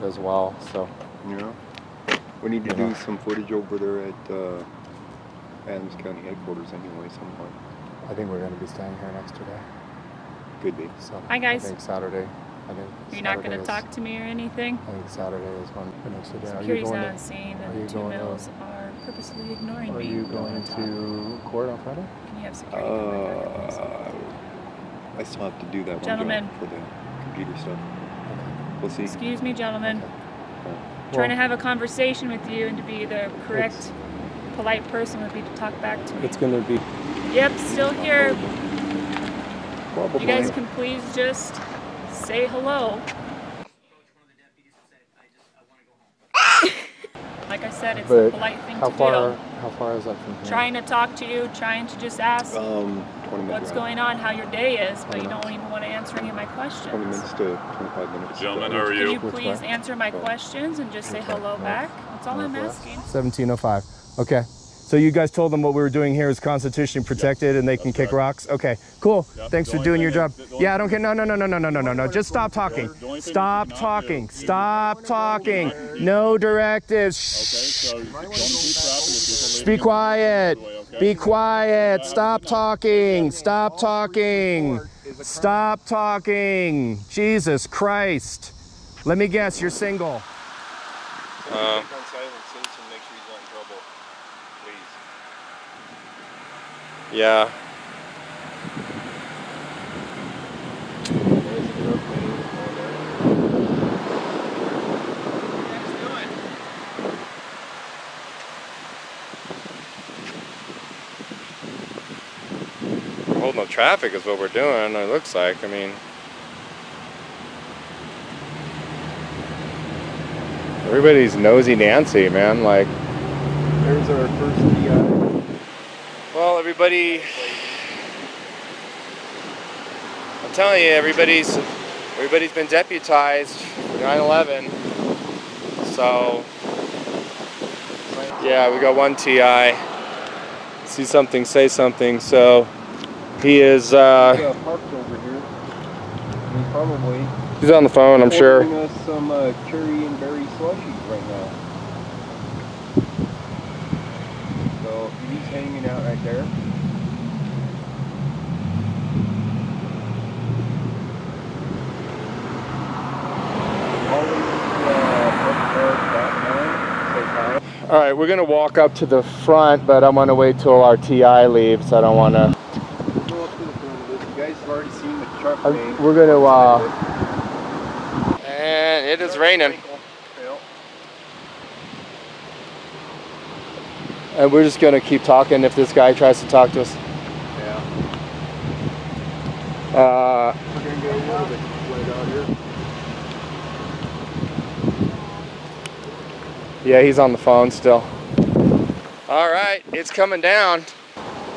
as well. So yeah, we need to do some footage over there at Adams County headquarters anyway, some point. I think we're going to be staying here next day. Could be. So hi guys. I think Saturday. You're not going to talk to me or anything? I think Saturday is when the next day. Security's not on scene and the two mills are purposely ignoring me. Are you going to court on Friday? Can you have security come back, please? I still have to do that Gentlemen. one job for the computer stuff. We'll see. Excuse me, gentlemen. Okay. Trying to have a conversation with you, and to be the correct, polite person would be to talk back to me. It's going to be... Yep, still here. Probably. You guys can please just say hello. Like I said, it's a polite thing to do. How far is that from here? Trying to talk to you, trying to just ask 20 minutes what's going on, how your day is, but you don't even want to answer any of my 20 questions. minutes to 25 minutes. Gentlemen, how are you? Can you please answer my questions and just say hello back? That's all I'm asking. 1705. Okay. So you guys told them what we were doing here is constitutionally protected and they can kick rocks? Okay, cool. Thanks for doing your job. Yeah, I don't care. No. Just stop talking. Stop talking. Stop talking. No directives. Shh. Be quiet. Be quiet. Stop talking. Stop talking. Stop talking. Jesus Christ. Let me guess, you're single. Yeah. Holding up traffic is what we're doing, it looks like. I mean, everybody's nosy Nancy, man. Like, There's our first DI. well, everybody, I'm telling you, everybody's been deputized for 9/11. So, yeah, we got one TI. See something, say something. So, he is. Parked over here. And probably. He's on the phone, I'm sure. Ordering us some cherry and berry slushies right now. So he's hanging out right there. All right, we're gonna walk up to the front, but I want to wait till our TI leaves. I don't want to. Go up to the front of this. You guys have already seen the truck name. We're gonna. And it is raining. And we're just gonna keep talking if this guy tries to talk to us. Yeah. We're gonna get a little bit right out here. Yeah, he's on the phone still. All right, it's coming down.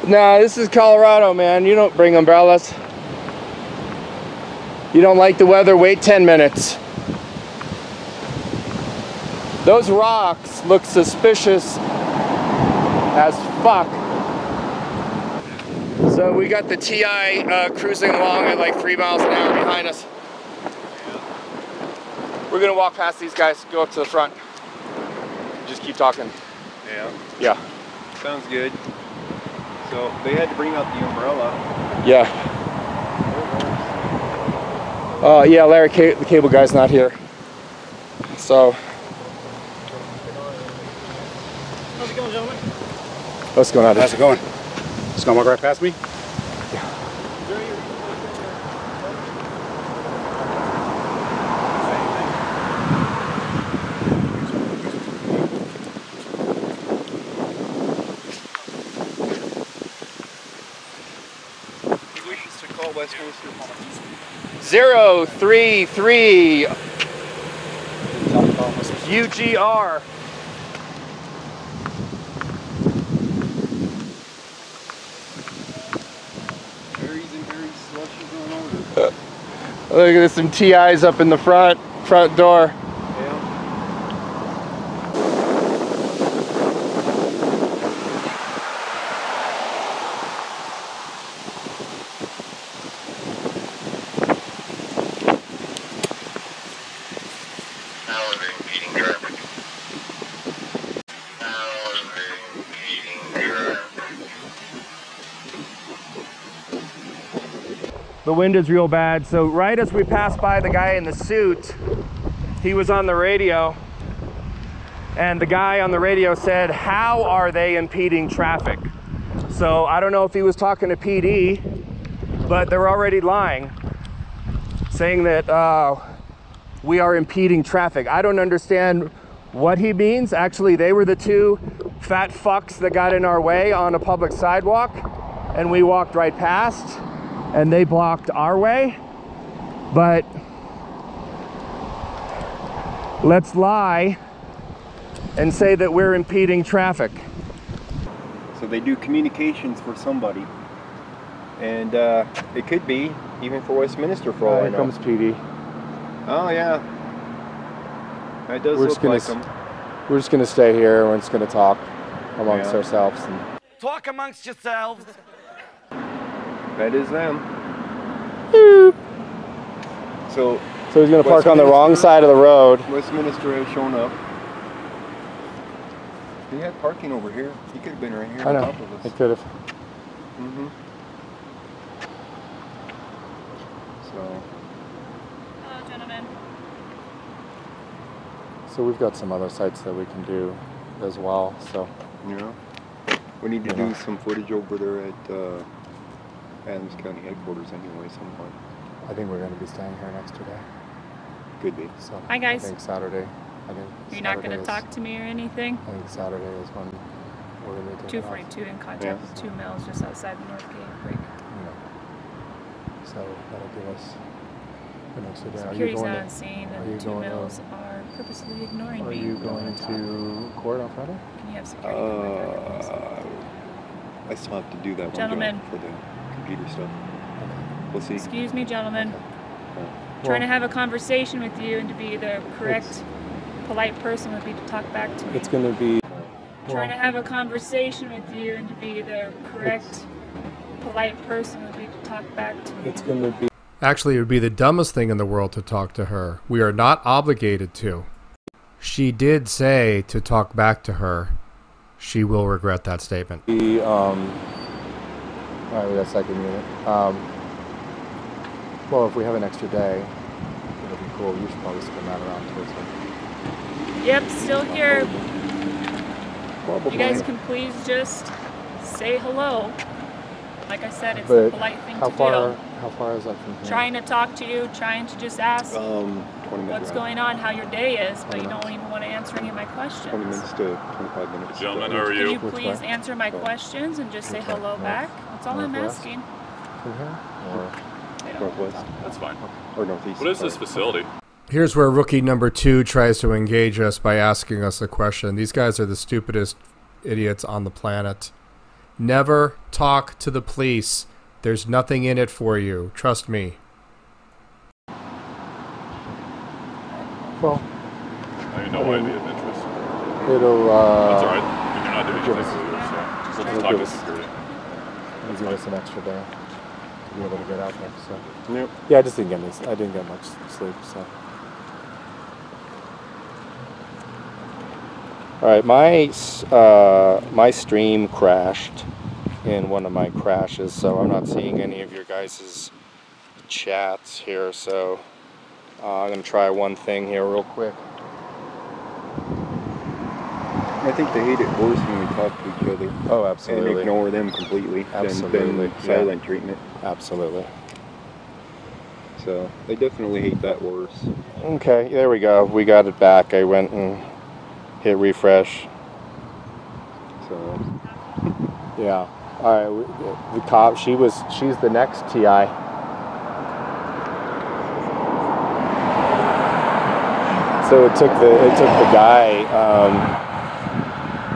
Nah, this is Colorado, man. You don't bring umbrellas. You don't like the weather, wait 10 minutes. Those rocks look suspicious as fuck. So we got the TI cruising along at like 3 miles an hour behind us. We're gonna walk past these guys, go up to the front. Just keep talking. Yeah. Yeah. Sounds good. So they had to bring out the umbrella. Yeah. Yeah, Larry, the cable guy's not here. So. How's it going, gentlemen? What's going on? How's it going? Just gonna walk right past me? He wishes to call Westminster. 033 UGR. Look at this, some TIs up in the front door. The wind is real bad. So right as we passed by the guy in the suit, he was on the radio, and the guy on the radio said, "How are they impeding traffic?" So I don't know if he was talking to PD, but they're already lying, saying that we are impeding traffic. I don't understand what he means. Actually, they were the two fat fucks that got in our way on a public sidewalk, and we walked right past, and they blocked our way. But let's lie and say that we're impeding traffic. So they do communications for somebody, and it could be even for Westminster for all I know. Here comes PD. Oh yeah, that does look like them. We're just gonna stay here. We're just gonna talk amongst ourselves. And talk amongst yourselves. That is them. So he's gonna park on the wrong side of the road. Westminster has shown up. He had parking over here. He could have been right here I know. on top of us. He could have. Mm-hmm. So. Hello, gentlemen. So we've got some other sites that we can do as well. So Yeah. We need to do some footage over there at Adams County headquarters anyway, some point. I think we're gonna be staying here next day. Could be. So Hi, guys. I think Saturday. You're not going to talk to me or anything? I think Saturday is when we're gonna be taking off. 242 in contact with 2 males just outside the North Gate break. Yeah. So that'll give us the next day. Security's not on scene, are and you 2 going males are purposely ignoring Are me. you Don't wanna going talk. to court on Friday? Can you have security come right back, please? I still have to do that one Gentlemen. job for the computer stuff. We'll see. Excuse me, gentlemen. Well, Trying to have a conversation with you, and to be the correct, polite person would be to talk back to me. it's gonna be. Trying to have a conversation with you, and to be the correct, polite person would be to talk back to me. It's gonna be. Actually, it would be the dumbest thing in the world to talk to her. We are not obligated to. She did say to talk back to her. She will regret that statement. All right, we got a second unit. Well, if we have an extra day, it'll be cool. You should probably spin that around towards her. Yep, still here. Probably. You guys can please just say hello. Like I said, it's But a polite thing to do. How far is that from here? Trying to talk to you, trying to just ask 20 minutes. what's going on, how your day is, but you don't even want to answer any of my 20 questions. minutes to 25 minutes. Gentlemen, how are Can you? you please answer my questions and just say hello back? That's all I'm Northwest? asking. From here? Or Northwest That's fine. or northeast. What is this sorry. facility? Here's where rookie number 2 tries to engage us by asking us a question. These guys are the stupidest idiots on the planet. Never talk to the police. There's nothing in it for you. Trust me. well, I have no idea of interest. it'll That's all right. I mean, you're not doing give anything us- to us, so we'll it'll just talk give to us- security. give us an extra day to be able to get out there. So Yep. yeah, I just didn't get I didn't get much sleep. So all right, my stream crashed in one of my crashes, so I'm not seeing any of your guys' chats here. So I'm gonna try one thing here real quick. I think they hate it worse when we talk to each other Oh, and absolutely. ignore them completely Absolutely, than yeah. silent treatment. Absolutely. So they definitely hate that worse. Okay, there we go. We got it back. I went and hit refresh. So Yeah. All right. The cop. She's the next TI. So it took the guy.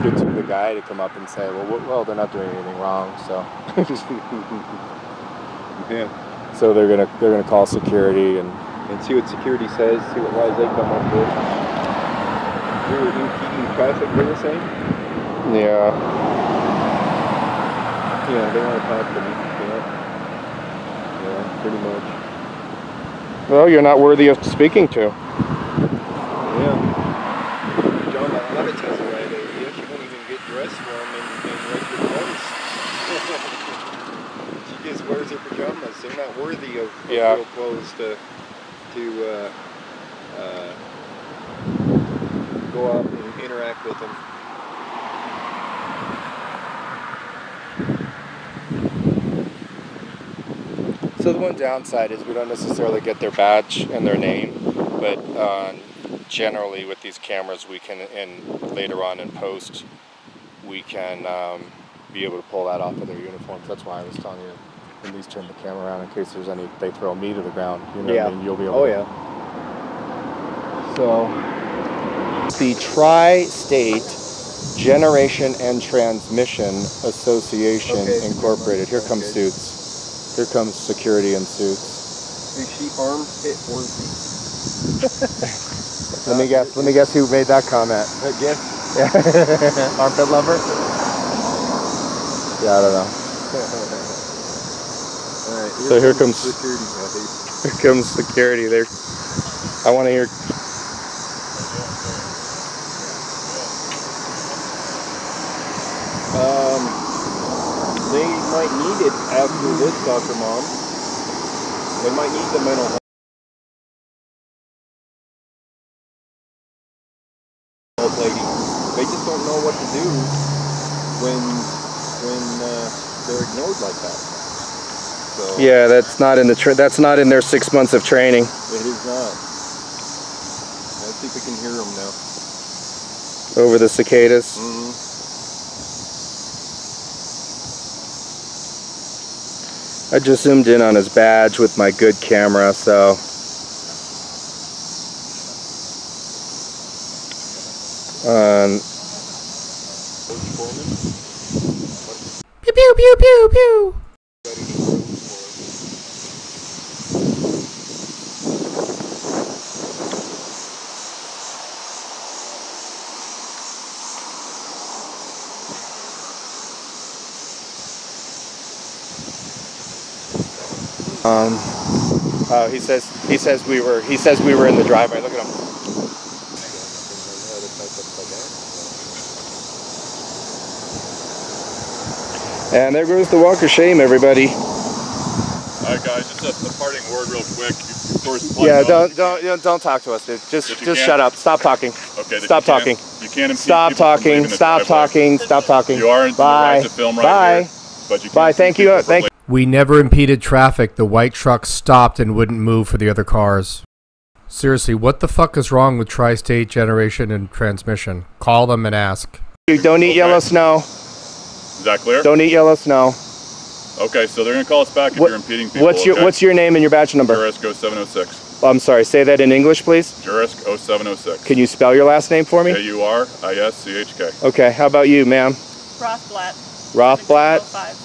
It took the guy to come up and say, well, they're not doing anything wrong. So. yeah, So they're gonna call security and. see what security says. See what lies they come up with. We were impeding traffic. They were saying. Yeah. Yeah, they want to talk to me. Yeah, pretty much. Well, you're not worthy of speaking to. Yeah. John, a lot of times right, you actually won't even get dressed for them and write your notes. She gets just wears their pajamas. They're not worthy of Yeah. real clothes to go out and interact with them. So the one downside is we don't necessarily get their badge and their name, but generally with these cameras we can, and later on in post, we can be able to pull that off of their uniforms. That's why I was telling you, at least turn the camera around in case there's any, they throw me to the ground. You know what I mean? You'll be able to. So, the Tri-State Generation and Transmission Association Incorporated. Here comes suits. Here comes security in suits. Is she armpit worthy? Let me guess who made that comment. I guess. Armpit lover? Yeah, I don't know. All right, So here comes security, guys. Here comes security. There. I want to hear. They might need it after this, Dr. Mom. They might need the mental health lady. They just don't know what to do when they're ignored like that. So Yeah, that's not in the that's not in their 6 months of training. it is not. Let's see if we can hear them now. Over the cicadas. I just zoomed in on his badge with my good camera, so. Pew pew pew pew pew. He says we were in the driveway. Look at him. And there goes the walk of shame, everybody. Alright guys, just a parting word real quick. Of course, Yeah, don't talk to us, dude. Just shut up. Stop talking. Okay, Stop talking. You can't impede Stop people from talking. leaving the Stop driveway. talking. Stop talking. You are in the right to film right here, but you can't Bye. Thank impede you. people from Thank. We never impeded traffic. The white truck stopped and wouldn't move for the other cars. Seriously, what the fuck is wrong with Tri-State Generation and Transmission? Call them and ask. Don't eat yellow snow. Is that clear? Don't eat yellow snow. Okay, so they're going to call us back if you're impeding people. What's your name and your badge number? JURISCH 0706. I'm sorry. Say that in English, please. JURISCH 0706. Can you spell your last name for me? JURISCHK. Okay. How about you, ma'am? ROTHBLATT. ROTHBLATT. 1705.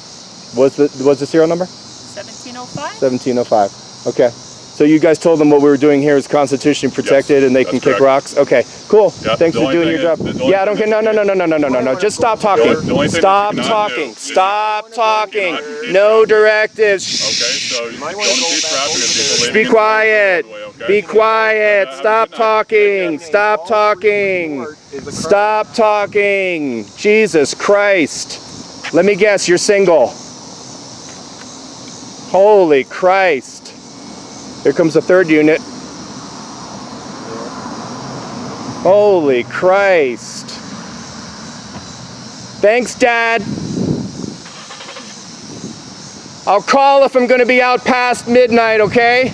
What's the serial number? 1705. 1705. Okay. So you guys told them what we were doing here is constitutionally protected, and they can kick rocks. Okay, cool. Yep, Thanks for doing your job. Yeah, I don't care. No. Just stop talking. Stop talking. Stop talking. No directives. Okay, so you don't do traffic if people Be leaving quiet. okay? Be quiet. Stop talking. Stop talking. Stop talking. Jesus Christ. Let me guess, you're single. Holy Christ. Here comes the third unit. Holy Christ. Thanks, Dad. I'll call if I'm going to be out past midnight, okay?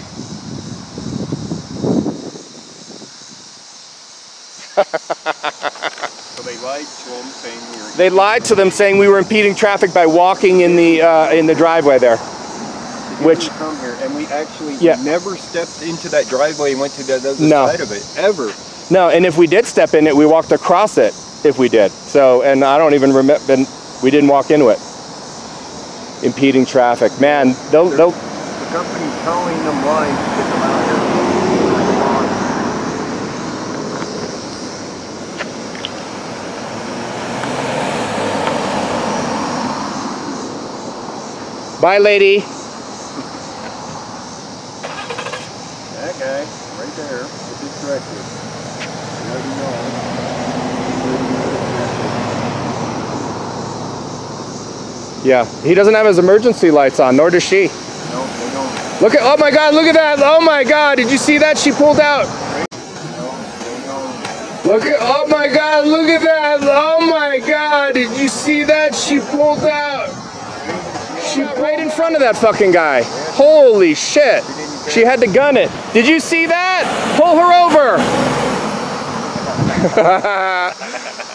So they lied to them saying we were. They lied to them saying we were impeding traffic by walking in the driveway there. Which come here, and we actually Yeah. never stepped into that driveway and went to the other No. side of it, ever. No, and if we did step in it, we walked across it. If we did, so, and I don't even remember. We didn't walk into it. Impeding traffic, man. They'll. The company's calling them lines to get them out here. Bye, lady. That guy, right there, with his directive. You already know. Yeah, he doesn't have his emergency lights on, nor does she. No, they don't. Look at, oh my God, look at that. Oh my God, did you see that? She pulled out. Look at, oh my God, look at that. Oh my God, did you see that? She pulled out. She right in front of that fucking guy. Holy shit. She had to gun it. Did you see that? Pull her over.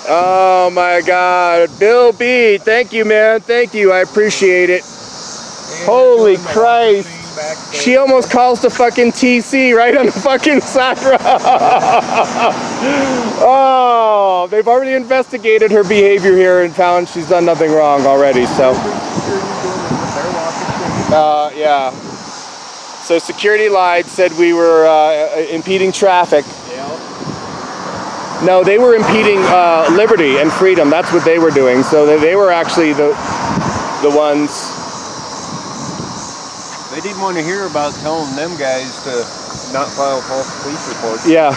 Oh my God. Bill B, thank you, man. Thank you. I appreciate it. Holy Christ. She almost calls the fucking TC right on the fucking side road. Oh, they've already investigated her behavior here and found she's done nothing wrong already, so. Yeah. So security lied, said we were impeding traffic. No, they were impeding liberty and freedom. That's what they were doing. So they were actually the ones. They didn't want to hear about telling them guys to not file false police reports. Yeah.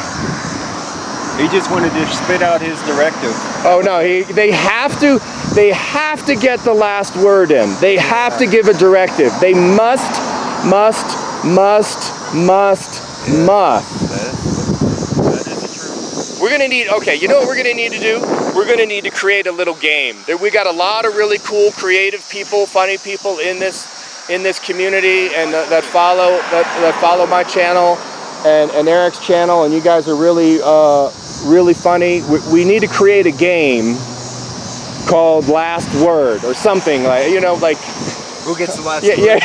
He just wanted to spit out his directive. Oh no, they have to get the last word in. They have to give a directive. They must. That is true. We're gonna need, okay, you know what we're gonna need to do? We're gonna need to create a little game. We got a lot of really cool, creative people, funny people in this community, and that follow my channel and Eric's channel, and you guys are really really funny. We need to create a game called Last Word or something, like, you know, like Who gets the last yeah.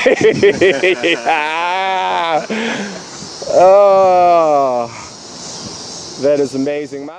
Oh, that is amazing.